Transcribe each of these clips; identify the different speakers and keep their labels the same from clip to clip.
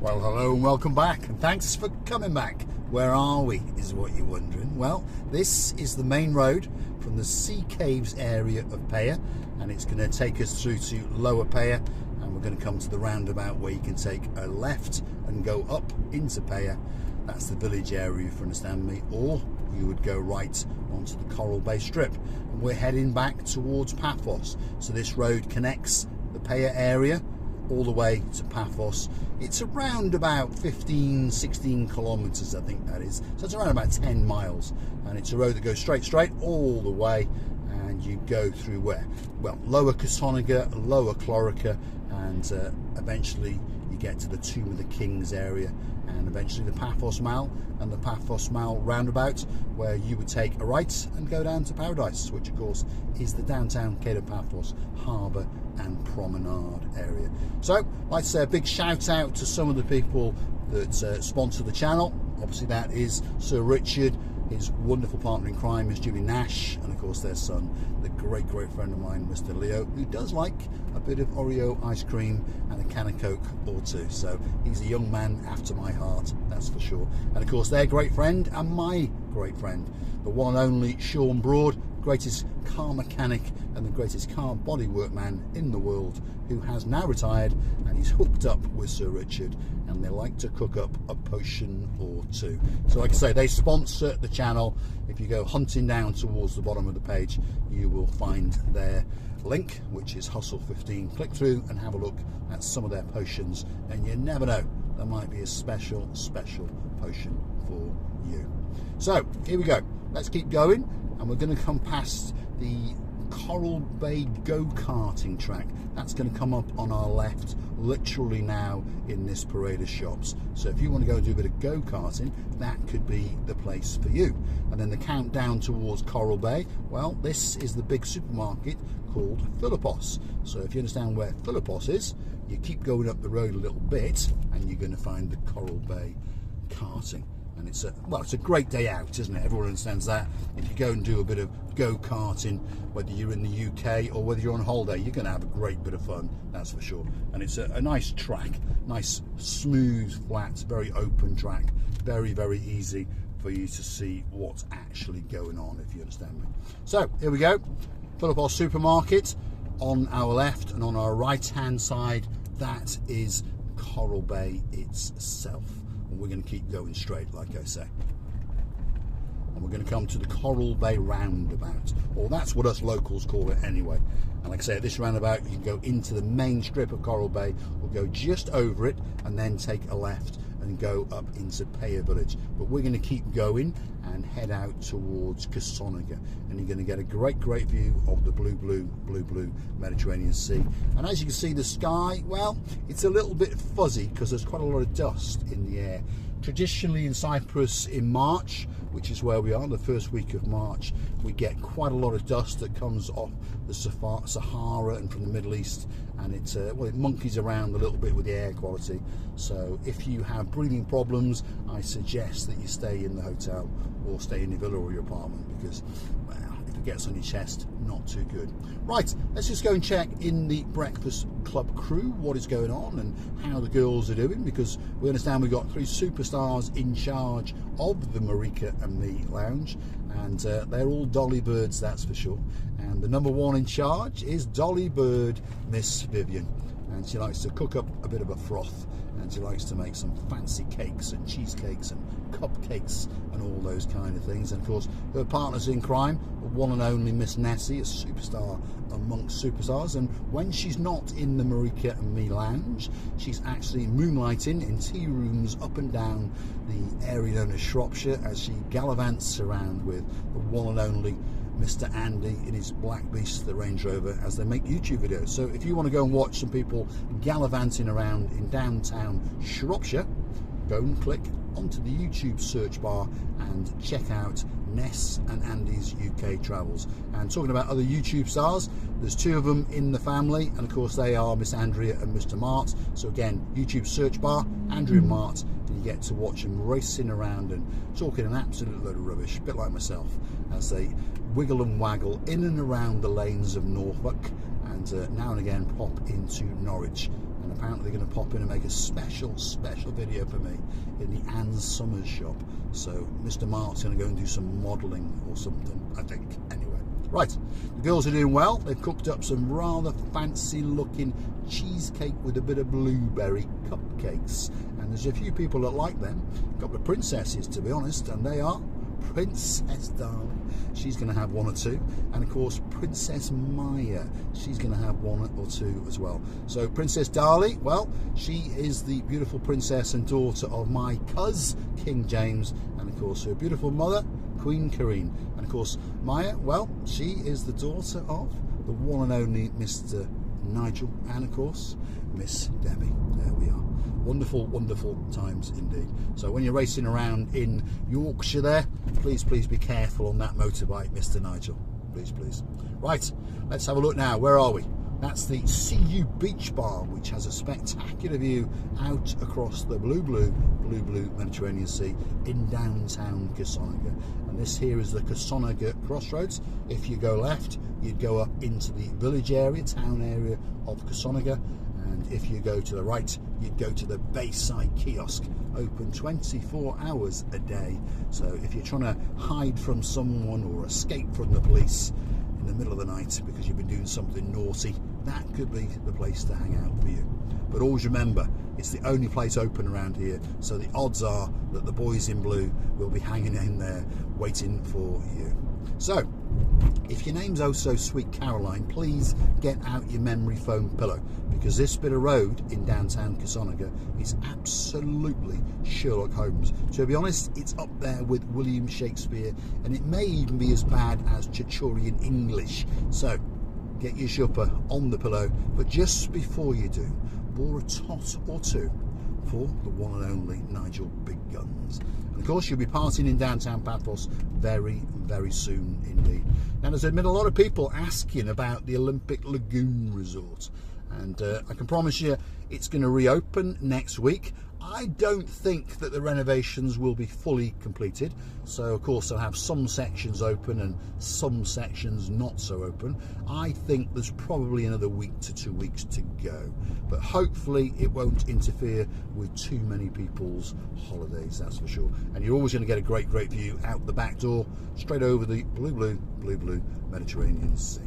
Speaker 1: Well, hello and welcome back, and thanks for coming back. Where are we, is what you're wondering. Well, this is the main road from the Sea Caves area of Paya, and it's going to take us through to Lower Paya, and we're going to come to the roundabout where you can take a left and go up into Paya. That's the village area, if you understand me, or you would go right onto the Coral Bay Strip. And we're heading back towards Paphos, so this road connects the Paya area all the way to Paphos. It's around about 15-16 kilometers, I think that is, so it's around about 10 miles, and it's a road that goes straight all the way, and you go through where? Well, Lower Kosonaga, Lower Chlorica, and eventually you get to the Tomb of the Kings area, and eventually the Paphos Mall and the Paphos Mall roundabout, where you would take a right and go down to Paradise, which of course is the downtown Cape of Paphos harbour and promenade area. So I'd like to say a big shout out to some of the people that sponsor the channel. Obviously that is Sir Richard, his wonderful partner in crime is Julie Nash, and of course their son, the great friend of mine, Mr. Leo, who does like a bit of Oreo ice cream and a can of Coke or two. So he's a young man after my heart, that's for sure. And of course their great friend and my great friend, the one and only Sean Broad, greatest car mechanic and the greatest car bodywork man in the world, who has now retired, and he's hooked up with Sir Richard, and they like to cook up a potion or two. So like I say, they sponsor the channel. If you go hunting down towards the bottom of the page, you will find their link, which is Hustle 15. Click through and have a look at some of their potions, and you never know, there might be a special potion for you. So here we go, let's keep going, and we're going to come past the Coral Bay go-karting track. That's going to come up on our left literally now in this parade of shops. So if you want to go and do a bit of go-karting, that could be the place for you. And then the countdown towards Coral Bay, well, this is the big supermarket called Philippos. So if you understand where Philippos is, you keep going up the road a little bit and you're going to find the Coral Bay karting. And it's a great day out, isn't it? Everyone understands that. If you go and do a bit of go-karting, whether you're in the UK or whether you're on holiday, you're going to have a great bit of fun, that's for sure. And it's a nice track, nice smooth, flat, very open track, very easy for you to see what's actually going on, if you understand me. So here we go, Philippos supermarket on our left, and on our right hand side, that is Coral Bay itself. We're going to keep going straight, like I say, and we're going to come to the Coral Bay roundabout, or that's what us locals call it anyway. And like I say, at this roundabout you can go into the main strip of Coral Bay, or go just over it and then take a left and go up into Paya Village. But we're going to keep going and head out towards Kosonaga, and you're going to get a great view of the blue Mediterranean Sea. And as you can see, the sky, well, it's a little bit fuzzy because there's quite a lot of dust in the air. Traditionally in Cyprus in March, which is where we are, the first week of March, we get quite a lot of dust that comes off the Sahara and from the Middle East, and it monkeys around a little bit with the air quality. So if you have breathing problems, I suggest that you stay in the hotel or stay in your villa or your apartment, because, well, if it gets on your chest, not too good. Right, let's just go and check in the Breakfast Club crew what is going on and how the girls are doing, because we understand we've got 3 superstars in charge of the Marika and Me Lounge, and they're all Dolly Birds, that's for sure. And the number 1 in charge is Dolly Bird, Miss Vivian, and she likes to cook up a bit of a froth, and she likes to make some fancy cakes and cheesecakes and cupcakes and all those kind of things. And of course her partners in crime, the one and only Miss Nessie, a superstar amongst superstars, and when she's not in the Marika and Me Lounge, she's actually moonlighting in tea rooms up and down the area known as Shropshire, as she gallivants around with the one and only Mr. Andy in his Black Beast, the Range Rover, as they make YouTube videos. So if you want to go and watch some people gallivanting around in downtown Shropshire, go and click onto the YouTube search bar and check out Ness and Andy's UK Travels. And talking about other YouTube stars, there's 2 of them in the family, and of course they are Miss Andrea and Mr. Mart. So again, YouTube search bar, Andrea and Mart, and you get to watch them racing around and talking an absolute load of rubbish, a bit like myself, as they wiggle and waggle in and around the lanes of Norfolk, and now and again pop into Norwich and apparently they're going to pop in and make a special video for me in the Anne Summers shop. So Mr. Mark's going to go and do some modelling or something, I think. Anyway, right, the girls are doing well. They've cooked up some rather fancy looking cheesecake with a bit of blueberry cupcakes, and there's a few people that like them. A couple of princesses, to be honest, and they are Princess Dolly, she's going to have one or two, and of course Princess Maya, she's going to have one or two as well. So Princess Dolly, well, she is the beautiful princess and daughter of my cousin King James, and of course her beautiful mother Queen Karine, and of course Maya, well, she is the daughter of the one and only Mr. Nigel, and of course Miss Debbie. There we are. Wonderful, wonderful times indeed. So when you're racing around in Yorkshire there, please be careful on that motorbike, Mr. Nigel. Please. Right, let's have a look now. Where are we? That's the CU Beach Bar, which has a spectacular view out across the blue Mediterranean Sea in downtown Cassonga. And this here is the Cassonga Crossroads. If you go left, you'd go up into the village area, town area of Cassonga. And if you go to the right, you'd go to the Bayside Kiosk, open 24 hours a day. So if you're trying to hide from someone or escape from the police in the middle of the night because you've been doing something naughty, that could be the place to hang out for you. But always remember, it's the only place open around here, so the odds are that the boys in blue will be hanging in there waiting for you. So, if your name's oh so sweet Caroline, please get out your memory foam pillow, because this bit of road in downtown Cassonga is absolutely Sherlock Holmes. To be honest, it's up there with William Shakespeare, and it may even be as bad as Chichurian English. So get your shupper on the pillow, but just before you do, bore a tot or two for the one and only Nigel Big Guns. And of course, you'll be partying in downtown Paphos very soon indeed. Now, there's been a lot of people asking about the Olympic Lagoon Resort, and I can promise you it's going to reopen next week. I don't think that the renovations will be fully completed, so of course they'll have some sections open and some sections not so open. I think there's probably another week to 2 weeks to go, but hopefully it won't interfere with too many people's holidays, that's for sure. And you're always going to get a great view out the back door, straight over the blue Mediterranean Sea.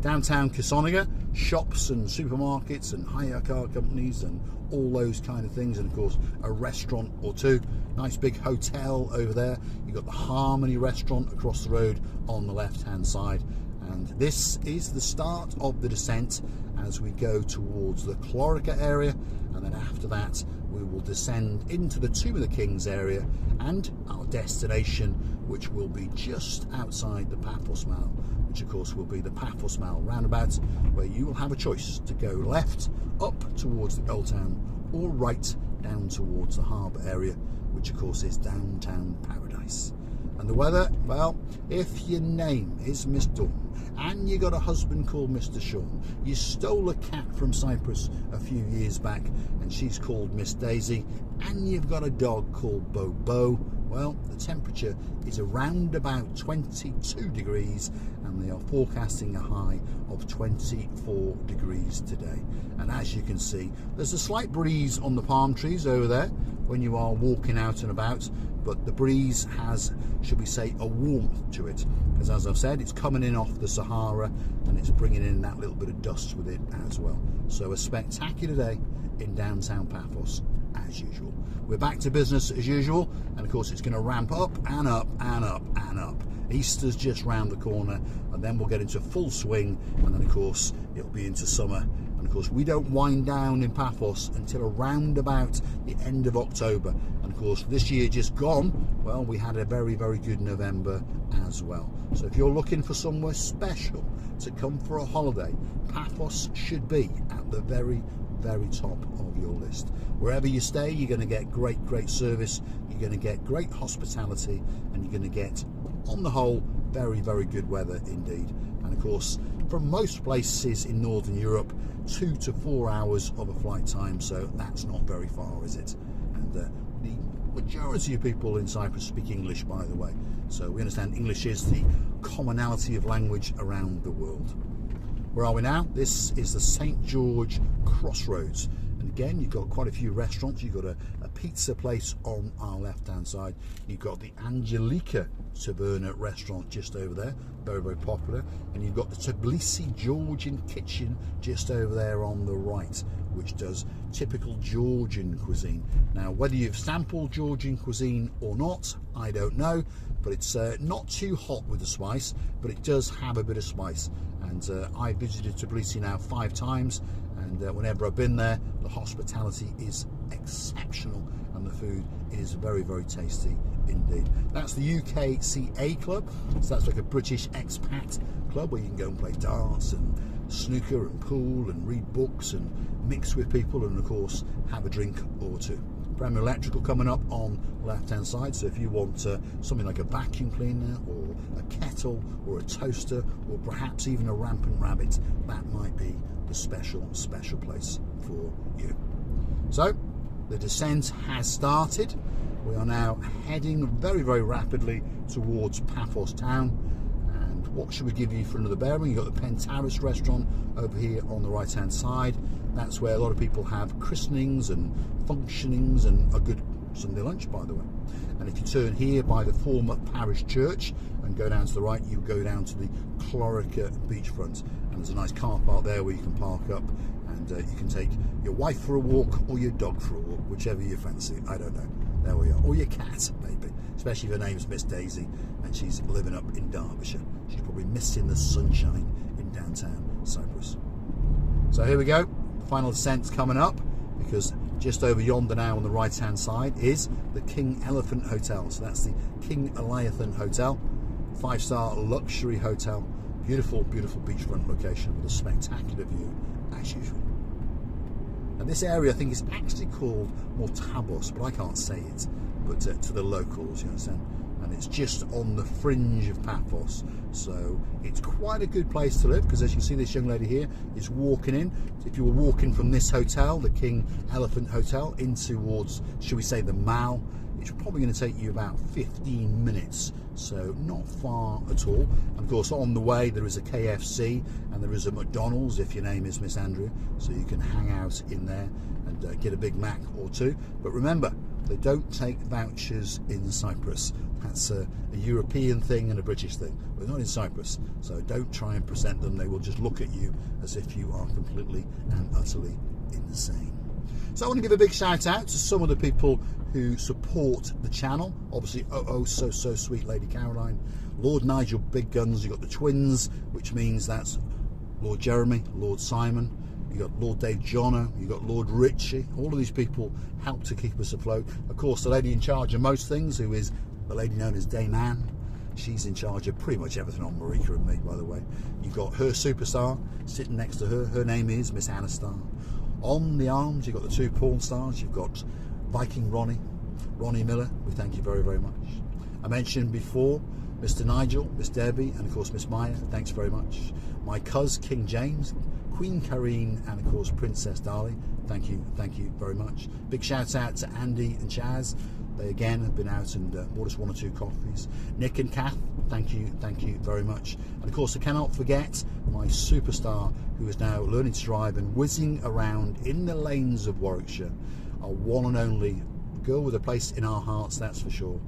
Speaker 1: Downtown Cassonga, shops and supermarkets and hire car companies and all those kind of things, and of course a restaurant or two. Nice big hotel over there. You've got the Harmony restaurant across the road on the left hand side, and this is the start of the descent as we go towards the Clorica area, and then after that we will descend into the Tomb of the Kings area and our destination, which will be just outside the Paphos Mall, which of course will be the Paphos Mall roundabout, where you will have a choice to go left up towards the Old Town or right down towards the harbour area, which of course is downtown paradise. And the weather, well, if your name is Miss Dawn and you got a husband called Mr. Sean, you stole a cat from Cyprus a few years back and she's called Miss Daisy, and you've got a dog called Bobo, well, the temperature is around about 22 degrees and they are forecasting a high of 24 degrees today. And as you can see, there's a slight breeze on the palm trees over there when you are walking out and about, but the breeze has, should we say, a warmth to it, because as I've said, it's coming in off the Sahara and it's bringing in that little bit of dust with it as well. So a spectacular day in downtown Paphos as usual. We're back to business as usual, and of course it's going to ramp up and up and up and up. Easter's just round the corner, and then we'll get into full swing, and then of course it'll be into summer. And of course we don't wind down in Paphos until around about the end of October. And of course this year just gone, well, we had a very good November as well. So if you're looking for somewhere special to come for a holiday, Paphos should be at the very top of your list. Wherever you stay, you're going to get great service, you're going to get great hospitality, and you're going to get, on the whole, very good weather indeed. And of course, from most places in Northern Europe, 2 to 4 hours of a flight time, so that's not very far, is it? And the majority of people in Cyprus speak English, by the way, so we understand English is the commonality of language around the world. Where are we now? This is the St. Georges Crossroads, and And again, you've got quite a few restaurants. You've got a pizza place on our left-hand side. You've got the Angelica Taverna restaurant just over there, very, very popular. And you've got the Tbilisi Georgian kitchen just over there on the right, which does typical Georgian cuisine. Now, whether you've sampled Georgian cuisine or not, I don't know, but it's not too hot with the spice, but it does have a bit of spice. And I visited Tbilisi now 5 times, and whenever I've been there, the hospitality is exceptional and the food is very, very tasty indeed. That's the UKCA club, so that's like a British expat club where you can go and play darts and snooker and pool and read books and mix with people and of course have a drink or two. Premier Electrical coming up on the left hand side, so if you want something like a vacuum cleaner or a kettle or a toaster or perhaps even a rampant rabbit, that might be the special place for you. So the descent has started. We are now heading very, very rapidly towards Paphos town. And what should we give you for another bearing? You've got the Pentaris restaurant over here on the right hand side. That's where a lot of people have christenings and functionings and a good Sunday lunch, by the way. And if you turn here by the former parish church and go down to the right, you go down to the Clorica beachfront, and there's a nice car park there where you can park up, and you can take your wife for a walk or your dog for a walk, whichever you fancy. I don't know. There we are. Or your cat, maybe. Especially if her name's Miss Daisy and she's living up in Derbyshire. She's probably missing the sunshine in downtown Cyprus. So here we go. Final descent's coming up, because just over yonder now on the right hand side is the King Elephant Hotel. So that's the King Elias Hotel, 5-star luxury hotel, beautiful, beautiful beachfront location with a spectacular view as usual. And this area I think is actually called Mortabos, but I can't say it, but to the locals, you understand. And it's just on the fringe of Paphos, so it's quite a good place to live, because as you see, this young lady here is walking in. If you were walking from this hotel, the King Elephant Hotel, in towards, should we say, the Mall, it's probably going to take you about 15 minutes, so not far at all. And of course, on the way there is a KFC and there is a McDonald's if your name is Miss Andrew, so you can hang out in there and get a Big Mac or two. But remember, they don't take vouchers in Cyprus. That's a European thing and a British thing. We're not in Cyprus, so don't try and present them. They will just look at you as if you are completely and utterly insane. So I want to give a big shout out to some of the people who support the channel. Obviously, so sweet Lady Caroline, Lord Nigel Big Guns, you've got the twins, which means that's Lord Jeremy, Lord Simon, you've got Lord Dave Jono, you've got Lord Richie. All of these people help to keep us afloat. Of course, the lady in charge of most things, who is the lady known as Dame Anne, she's in charge of pretty much everything on Marika and me, by the way. You've got her superstar sitting next to her. Her name is Miss Anna Starr. On the arms, you've got the 2 porn stars. You've got Viking Ronnie Miller. We thank you very, very much. I mentioned before Mr. Nigel, Miss Debbie, and of course Miss Maya. Thanks very much. My cuz King James, Queen Karine, and of course Princess Dolly. Thank you very much. Big shout out to Andy and Chaz. They again have been out and bought us 1 or 2 coffees. Nick and Kath, thank you very much. And of course I cannot forget my superstar, who is now learning to drive and whizzing around in the lanes of Warwickshire, our one and only girl with a place in our hearts, that's for sure,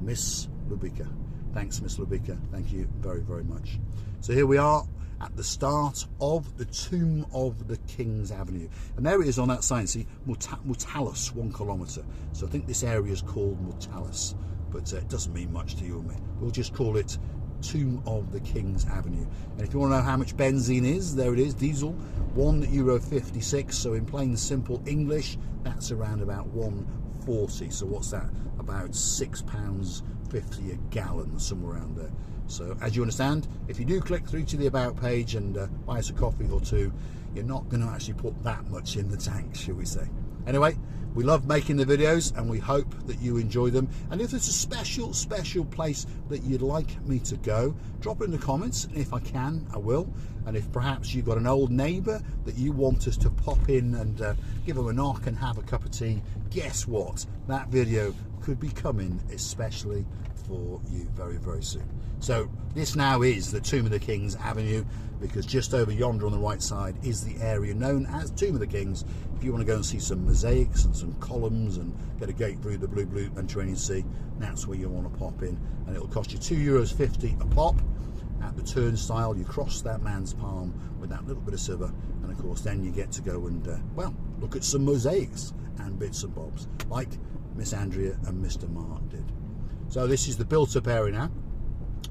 Speaker 1: Miss Lubika. Thanks, Miss Lubika. Thank you very, very much. So here we are at the start of the Tomb of the Kings Avenue, and there it is on that sign. See, Mortalis, 1 kilometre. So I think this area is called Mortalis, but it doesn't mean much to you and me. We'll just call it Tomb of the Kings Avenue. And if you want to know how much benzene is, there it is, diesel, €1.56. So in plain simple English, that's around about 1.40. So what's that? About £6.50 a gallon, somewhere around there. So as you understand, if you do click through to the About page and buy us a coffee or two, you're not going to actually put that much in the tank, shall we say. Anyway, we love making the videos and we hope that you enjoy them. And if there's a special place that you'd like me to go, drop it in the comments, and if I can, I will. And if perhaps you've got an old neighbour that you want us to pop in and give them a knock and have a cup of tea, guess what? That video could be coming especially for you very, very soon. So this now is the Tomb of the Kings Avenue, because just over yonder on the right side is the area known as Tomb of the Kings. If you want to go and see some mosaics and some columns and get a gate through the blue Mediterranean Sea, that's where you want to pop in, and it'll cost you €2.50 a pop. At the turnstile, you cross that man's palm with that little bit of silver, and of course then you get to go and well, look at some mosaics and bits and bobs like Miss Andrea and Mr. Mark did. So this is the built-up area now.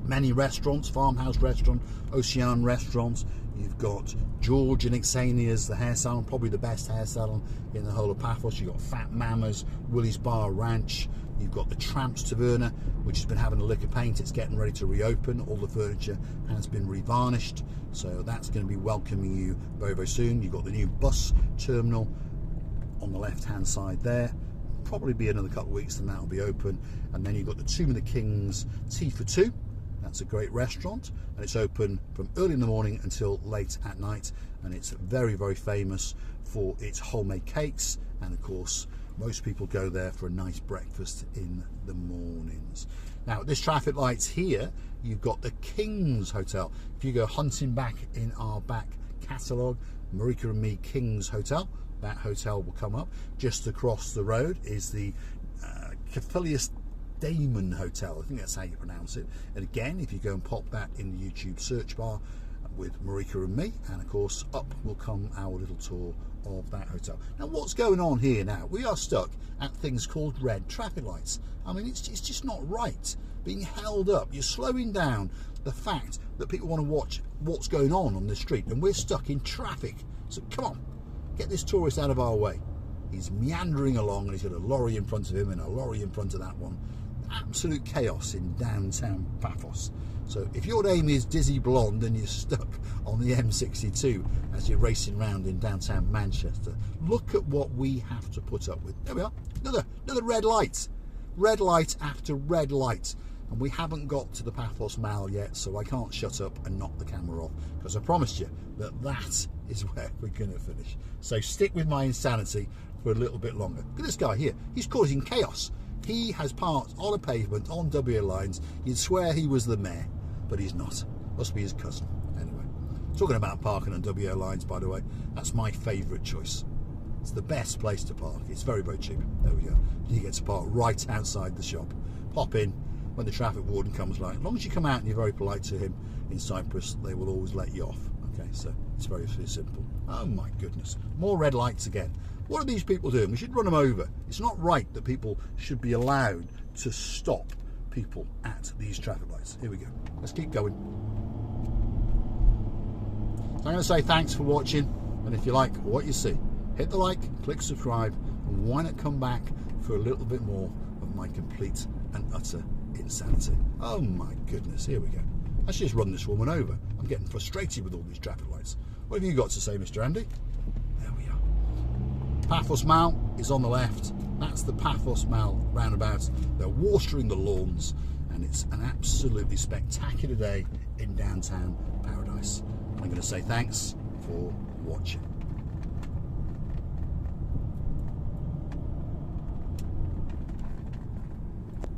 Speaker 1: Many restaurants, Farmhouse Restaurant, Ocean Restaurants. You've got George and Xenia's, the hair salon, probably the best hair salon in the whole of Paphos. You've got Fat Mama's, Willie's Bar Ranch. You've got the Tramps Taverna, which has been having a lick of paint. It's getting ready to reopen. All the furniture has been revarnished, so that's going to be welcoming you very, very soon. You've got the new bus terminal on the left-hand side there. Probably be another couple of weeks and that'll be open. And then you've got the Tomb of the Kings Tea for Two. That's a great restaurant, and it's open from early in the morning until late at night, and it's very, very famous for its homemade cakes, and of course most people go there for a nice breakfast in the mornings. Now at this traffic lights here, you've got the King's Hotel. If you go hunting back in our back catalogue, Marika and Me King's Hotel, that hotel will come up. Just across the road is the Paphos Damon Hotel, I think that's how you pronounce it. And again, if you go and pop that in the YouTube search bar with Marika and Me, and of course up will come our little tour of that hotel. Now what's going on here now? We are stuck at things called red traffic lights. I mean, it's just not right. Being held up, you're slowing down the fact that people want to watch what's going on the street, and we're stuck in traffic. So come on, get this tourist out of our way. He's meandering along and he's got a lorry in front of him and a lorry in front of that one. Absolute chaos in downtown Paphos. So if your name is Dizzy Blonde and you're stuck on the M62 as you're racing around in downtown Manchester, look at what we have to put up with. There we are, another red light. Red light after red light. And we haven't got to the Paphos Mall yet, so I can't shut up and knock the camera off, because I promised you that that is where we're going to finish. So stick with my insanity for a little bit longer. Look at this guy here. He's causing chaos. He has parked on a pavement on WA lines. You'd swear he was the mayor, but he's not. Must be his cousin. Anyway, talking about parking on WA lines, by the way, that's my favourite choice. It's the best place to park. It's very, very cheap. There we go. You get to park right outside the shop. Pop in when the traffic warden comes along. As long as you come out and you're very polite to him in Cyprus, they will always let you off. Okay, so it's very, very simple. Oh my goodness. More red lights again. What are these people doing? We should run them over. It's not right that people should be allowed to stop people at these traffic lights. Here we go. Let's keep going. So I'm going to say thanks for watching, and if you like what you see, hit the like, click subscribe, and why not come back for a little bit more of my complete and utter insanity. Oh my goodness, here we go. Let's just run this woman over. I'm getting frustrated with all these traffic lights. What have you got to say, Mr. Andy? There we are. Paphos Mall is on the left. That's the Paphos Mall roundabout. They're watering the lawns, and it's an absolutely spectacular day in downtown paradise. I'm going to say thanks for watching.